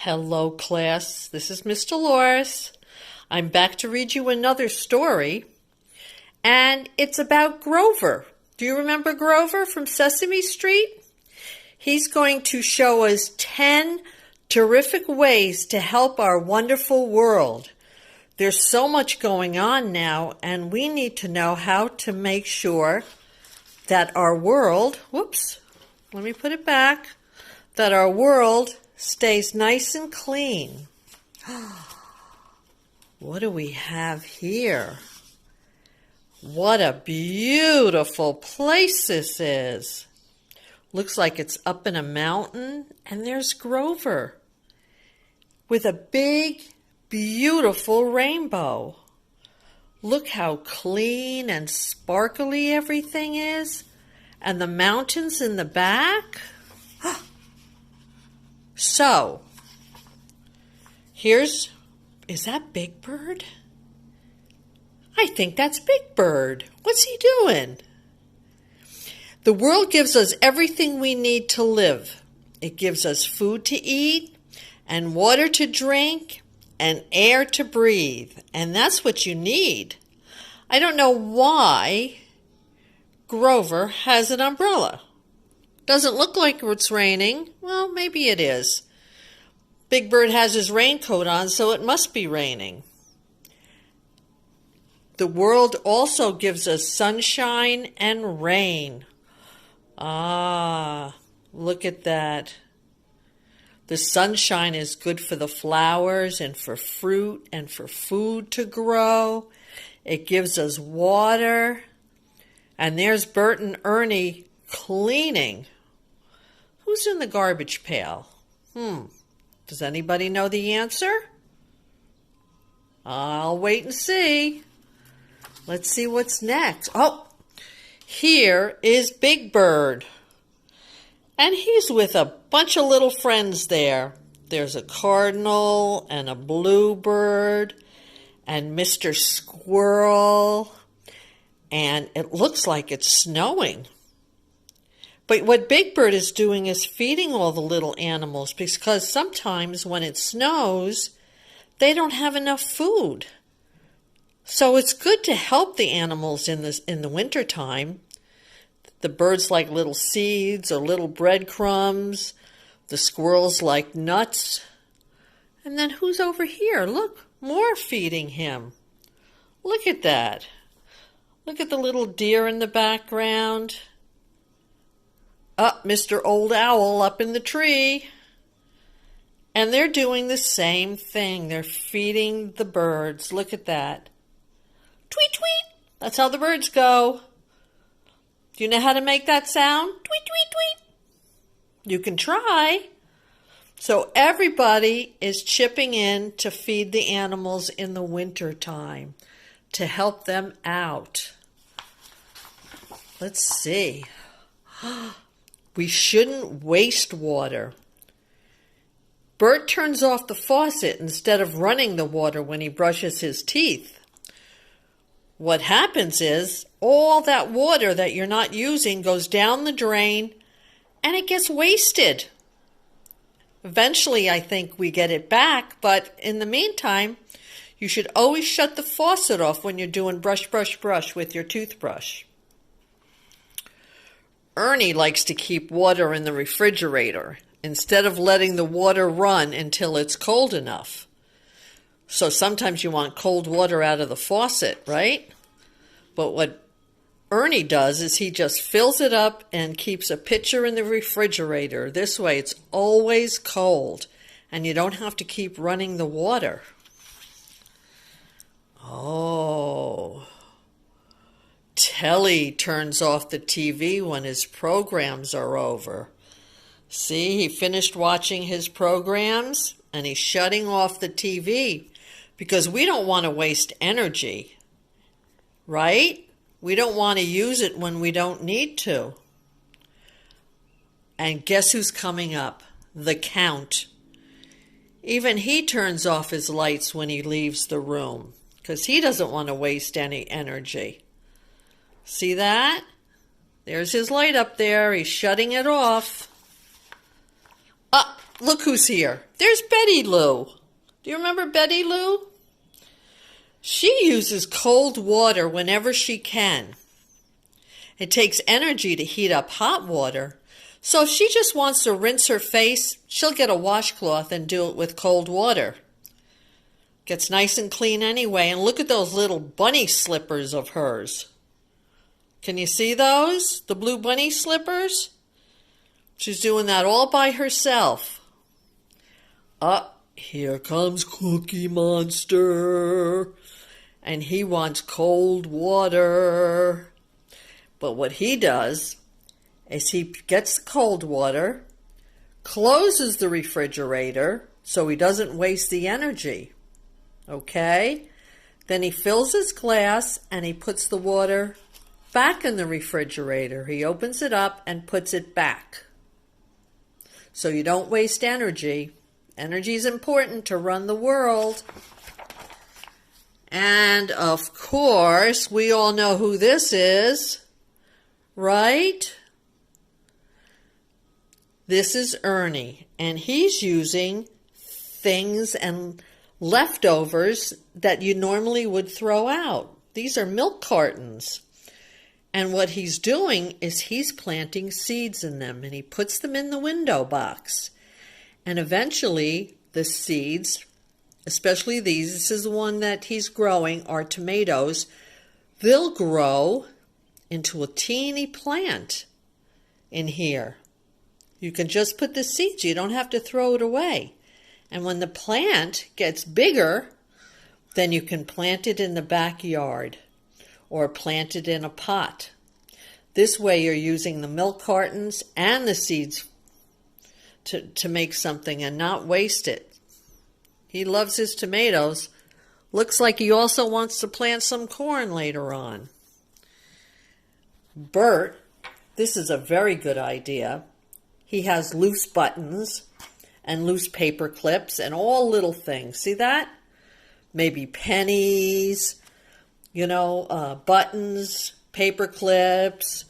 Hello, class. This is Miss Dolores. I'm back to read you another story, and it's about Grover. Do you remember Grover from Sesame Street? He's going to show us 10 terrific ways to help our wonderful world. There's so much going on now, and we need to know how to make sure that our world, that our world stays nice and clean. What do we have here? What a beautiful place this is. Looks like it's up in a mountain, and there's Grover with a big, beautiful rainbow. Look how clean and sparkly everything is, and the mountains in the back. So, is that Big Bird? I think that's Big Bird. What's he doing? The world gives us everything we need to live. It gives us food to eat, and water to drink, and air to breathe. And that's what you need. I don't know why Grover has an umbrella. Doesn't look like it's raining. Well, maybe it is. Big Bird has his raincoat on, so it must be raining. The world also gives us sunshine and rain. Ah, look at that. The sunshine is good for the flowers and for fruit and for food to grow. It gives us water. And there's Bert and Ernie cleaning. Who's in the garbage pail? Does anybody know the answer? I'll wait and see. Let's see what's next. Oh, here is Big Bird. And he's with a bunch of little friends there. There's a cardinal and a bluebird and Mr. Squirrel. And it looks like it's snowing. But what Big Bird is doing is feeding all the little animals, because sometimes when it snows, they don't have enough food. So it's good to help the animals in the wintertime. The birds like little seeds or little breadcrumbs. The squirrels like nuts. And then who's over here? Look, more feeding him. Look at that. Look at the little deer in the background. Mr. Old Owl up in the tree. And they're doing the same thing. They're feeding the birds. Look at that. Tweet, tweet. That's how the birds go. Do you know how to make that sound? Tweet, tweet, tweet. You can try. So everybody is chipping in to feed the animals in the winter time, to help them out. Let's see. We shouldn't waste water. Bert turns off the faucet instead of running the water when he brushes his teeth. What happens is all that water that you're not using goes down the drain and it gets wasted. Eventually, I think we get it back, but in the meantime, you should always shut the faucet off when you're doing brush, brush, brush with your toothbrush. Ernie likes to keep water in the refrigerator instead of letting the water run until it's cold enough. So sometimes you want cold water out of the faucet, right? But what Ernie does is he just fills it up and keeps a pitcher in the refrigerator. This way it's always cold and you don't have to keep running the water. Oh, Telly turns off the TV when his programs are over. See, he finished watching his programs and he's shutting off the TV because we don't want to waste energy, right? We don't want to use it when we don't need to. And guess who's coming up? The Count. Even he turns off his lights when he leaves the room because he doesn't want to waste any energy. See that? There's his light up there. He's shutting it off. look who's here. There's Betty Lou. Do you remember Betty Lou? She uses cold water whenever she can. It takes energy to heat up hot water. So if she just wants to rinse her face, she'll get a washcloth and do it with cold water. Gets nice and clean anyway. And look at those little bunny slippers of hers. Can you see those? The blue bunny slippers? She's doing that all by herself. Here comes Cookie Monster. And he wants cold water. But what he does is he gets the cold water, closes the refrigerator so he doesn't waste the energy. Okay? Then he fills his glass and he puts the water back in the refrigerator. He opens it up and puts it back. So you don't waste energy. Energy is important to run the world. And of course, we all know who this is, right? This is Ernie, and he's using things and leftovers that you normally would throw out. These are milk cartons. And what he's doing is he's planting seeds in them, and he puts them in the window box. And eventually, the seeds, especially these, this is the one that he's growing, are tomatoes, they'll grow into a teeny plant in here. You can just put the seeds, you don't have to throw it away. And when the plant gets bigger, then you can plant it in the backyard or plant it in a pot. This way you're using the milk cartons and the seeds to make something and not waste it. He loves his tomatoes. Looks like he also wants to plant some corn later on. Bert, this is a very good idea. He has loose buttons and loose paper clips and all little things. See that? Maybe pennies, buttons, paper clips,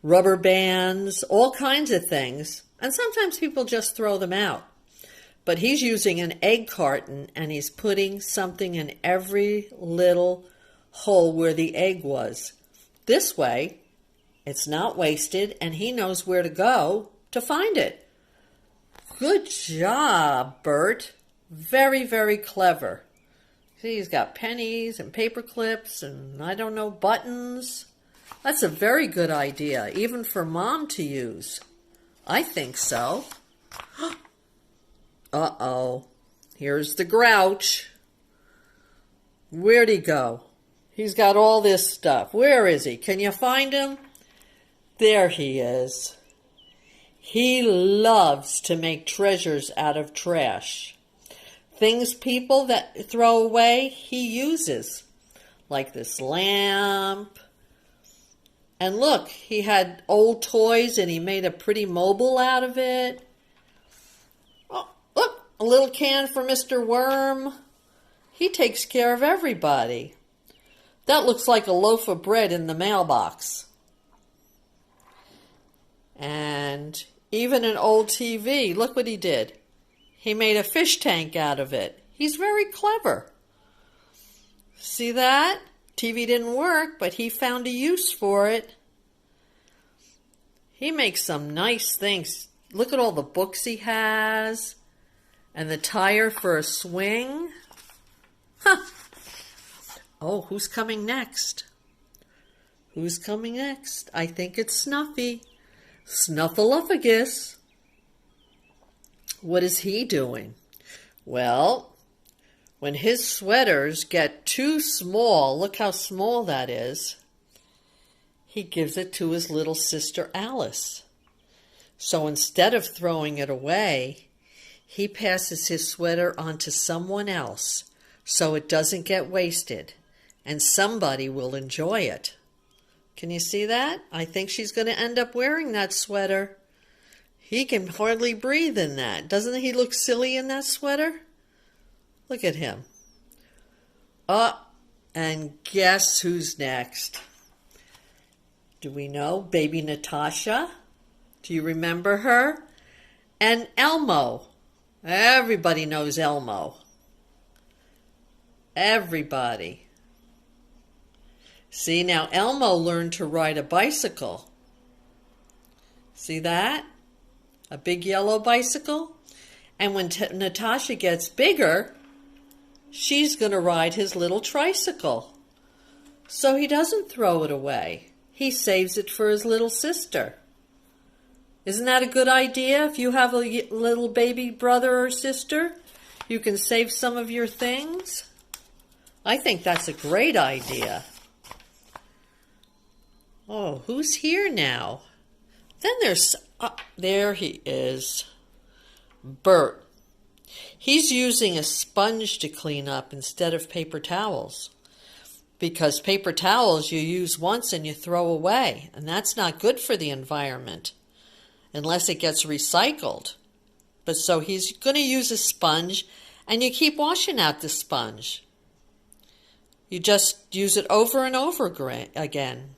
rubber bands, all kinds of things. And sometimes people just throw them out. But he's using an egg carton and he's putting something in every little hole where the egg was. This way, it's not wasted and he knows where to go to find it. Good job, Bert. Very, very clever. See, he's got pennies and paper clips and, buttons. That's a very good idea, even for Mom to use. I think so. Uh-oh. Here's the Grouch. Where'd he go? He's got all this stuff. Where is he? Can you find him? There he is. He loves to make treasures out of trash. Things people that throw away, he uses. Like this lamp. And look, he had old toys and he made a pretty mobile out of it. Oh, look, a little can for Mr. Worm. He takes care of everybody. That looks like a loaf of bread in the mailbox. And even an old TV, look what he did. He made a fish tank out of it. He's very clever. See that? TV didn't work, but he found a use for it. He makes some nice things. Look at all the books he has. And the tire for a swing. Huh. Oh, who's coming next? Who's coming next? I think it's Snuffy. Snuffleupagus. What is he doing? Well, when his sweaters get too small, look how small that is, he gives it to his little sister Alice. So instead of throwing it away, he passes his sweater on to someone else so it doesn't get wasted and somebody will enjoy it. Can you see that? I think she's going to end up wearing that sweater. He can hardly breathe in that. Doesn't he look silly in that sweater? Look at him. And guess who's next? Do we know? Baby Natasha. Do you remember her? And Elmo. Everybody knows Elmo. Everybody. See, now Elmo learned to ride a bicycle. See that? A big yellow bicycle. And when Natasha gets bigger, she's going to ride his little tricycle. So he doesn't throw it away. He saves it for his little sister. Isn't that a good idea? If you have a little baby brother or sister, you can save some of your things. I think that's a great idea. Oh, who's here now? Then there he is. Bert. He's using a sponge to clean up instead of paper towels. Because paper towels you use once and you throw away. And that's not good for the environment. Unless it gets recycled. But so he's going to use a sponge, and you keep washing out the sponge. You just use it over and over again.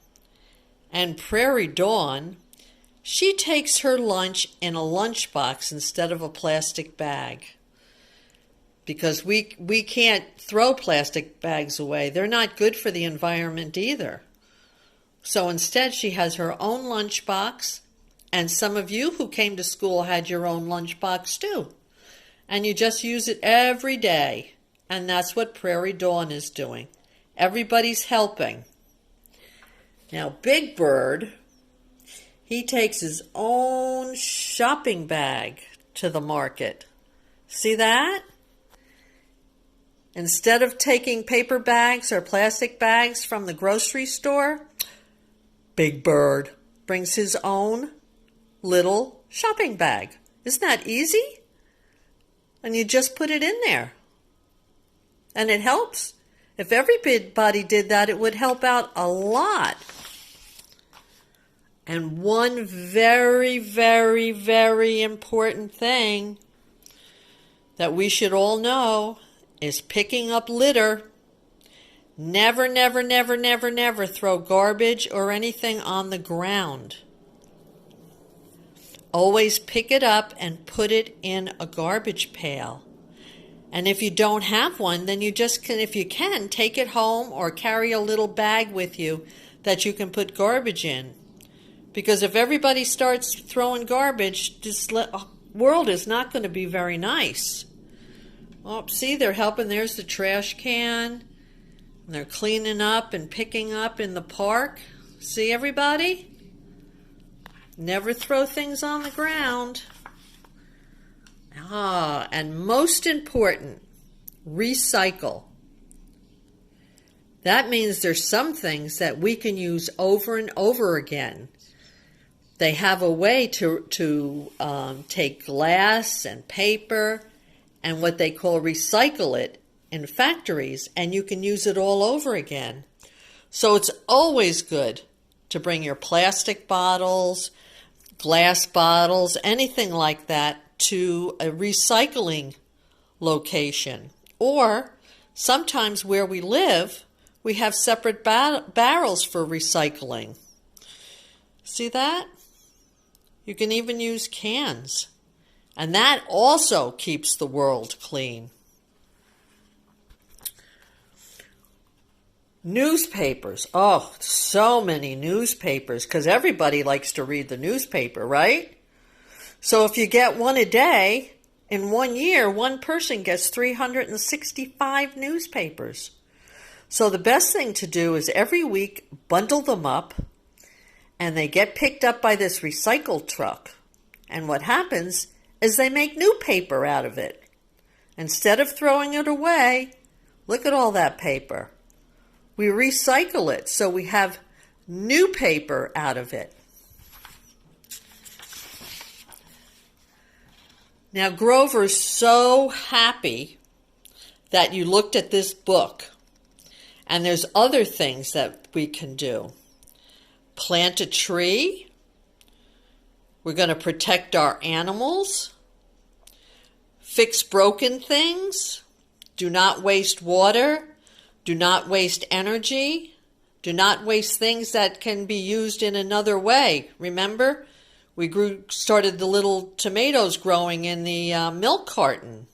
And Prairie Dawn, she takes her lunch in a lunchbox instead of a plastic bag. Because we can't throw plastic bags away. They're not good for the environment either. So instead she has her own lunchbox. And some of you who came to school had your own lunchbox too. And you just use it every day. And that's what Prairie Dawn is doing. Everybody's helping. Now Big Bird, he takes his own shopping bag to the market. See that? Instead of taking paper bags or plastic bags from the grocery store, Big Bird brings his own little shopping bag. Isn't that easy? And you just put it in there. And it helps. If everybody did that, it would help out a lot. And one very, very, very important thing that we should all know is picking up litter. Never, never, never, never, never throw garbage or anything on the ground. Always pick it up and put it in a garbage pail. And if you don't have one, then you just can, if you can, take it home or carry a little bag with you that you can put garbage in. Because if everybody starts throwing garbage, this world is not going to be very nice. Oh, see, they're helping. There's the trash can. And they're cleaning up and picking up in the park. See, everybody? Never throw things on the ground. And most important, recycle. That means there's some things that we can use over and over again. They have a way to take glass and paper and what they call recycle it in factories, and you can use it all over again. So it's always good to bring your plastic bottles, glass bottles, anything like that to a recycling location. Or sometimes where we live, we have separate barrels for recycling. See that? You can even use cans. And that also keeps the world clean. Newspapers. Oh, so many newspapers, because everybody likes to read the newspaper, right? So if you get one a day, in 1 year, one person gets 365 newspapers. So the best thing to do is every week bundle them up, and they get picked up by this recycle truck. And what happens is they make new paper out of it. Instead of throwing it away, look at all that paper. We recycle it, so we have new paper out of it. Now, Grover's so happy that you looked at this book. And there's other things that we can do. Plant a tree. We're going to protect our animals. Fix broken things. Do not waste water. Do not waste energy. Do not waste things that can be used in another way. Remember, started the little tomatoes growing in the milk carton.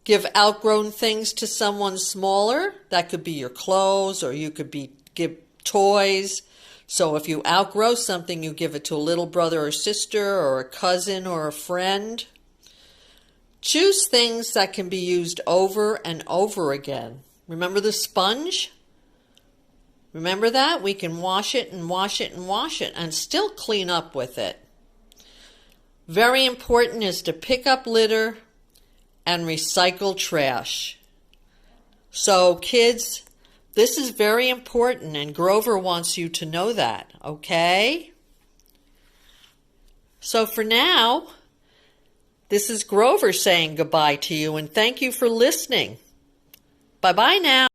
Give outgrown things to someone smaller. That could be your clothes, or you could give toys. So if you outgrow something, you give it to a little brother or sister or a cousin or a friend. Choose things that can be used over and over again. Remember the sponge? Remember that? We can wash it and wash it and wash it and still clean up with it. Very important is to pick up litter and recycle trash. So kids, this is very important, and Grover wants you to know that, okay? So for now, this is Grover saying goodbye to you, and thank you for listening. Bye-bye now.